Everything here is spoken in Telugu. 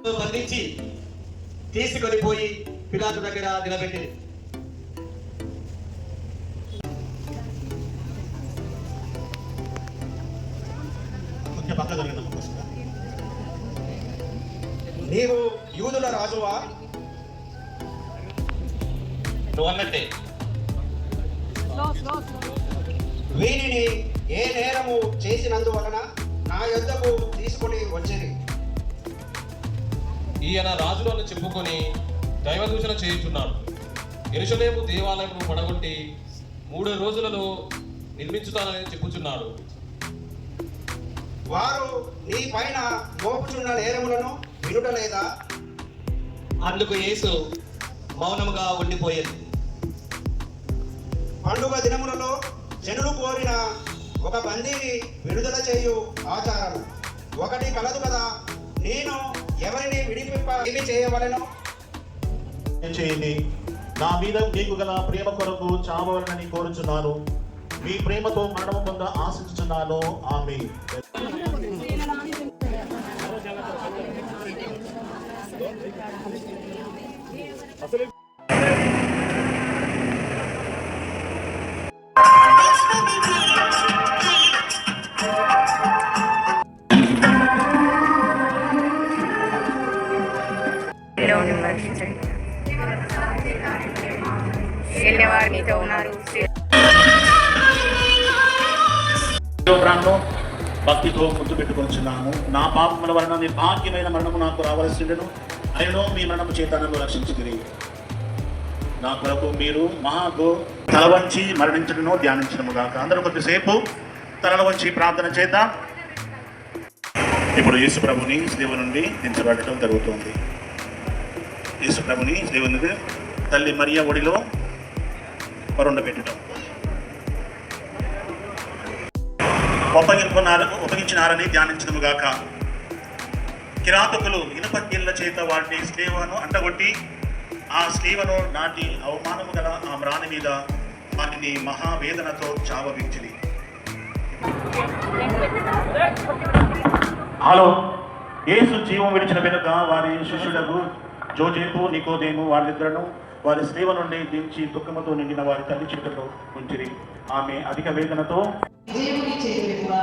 బంధించి తీసుకొని పోయి పిలాతు దగ్గర నిలబెట్టింది. నీవు యూదుల రాజువా? నువ్వు అన్నట్టే. వీనిని ఏ నేరము చేసినందువలన నా యొద్దకు తీసుకొని వచ్చింది? ఈయన రాజులను చెప్పుకొని దైవదూషణ చేయుచున్నాడు. యెరూషలేము దేవాలయమును పడగొట్టి 3 రోజులలో నిర్మించుతానని చెప్పుచున్నాడు. వారు నీ పైన మోపుచున్న నేరములను వినుటలేదా? అందుకు యేసు మౌనముగా ఉండిపోయేది. పండుగ దినములలో జనులు కోరిన ఒక బందీని విడుదల చేయు ఆచారం ఒకటి కలదు కదా. నేను ఎవరిని విడిపింప ఏమి చేయవలెను? చేయండి. నా మీద మీకు గల ప్రేమ కొరకు చావవలనని కోరుచున్నాను. మీ ప్రేమతో మరణము పొంద ఆశించుచున్నాను. ఆమేన్. భక్తితో ముందు పెట్టుకొచ్చున్నాము. నా పాపముల వలన నిర్భాగ్యమైన మరణము నాకు రావలసిందను. అయినో మీ మరణము చేత నన్ను రక్షించుకుని నా కొరకు మీరు మహాగో తల వంచి మరణించడను ధ్యానించడము గాక. అందరూ కొద్దిసేపు తల వంచి ప్రార్థన చేద్దాం. ఇప్పుడు యేసు ప్రభుని శిలువ నుండి దించబడటం జరుగుతుంది. యేసు ప్రభుని శిలువ నుండి తల్లి మరియ ఒడిలో పెట్టడం ఒప్పగించినారని ధ్యానించడము గాక. కిరాతకులు ఇనుప చేత వాటిని స్లీవను అంటగొట్టి ఆ స్లీవను నాటి అవమానము గల ఆ మ్రాని మీద వాటిని మహావేదనతో చావవించింది. హలో, యేసు జీవం విడిచిన వెనుక వారి శిష్యులకు జోజేపు నికోదేము వారిద్దరను వారి స్లీవ నుండి దించి దుఃఖముతో నిండిన వారి తల్లి చేతుల్లో ఉంచిరి. ఆమె అధిక వేదనతో దేవుని చేతుల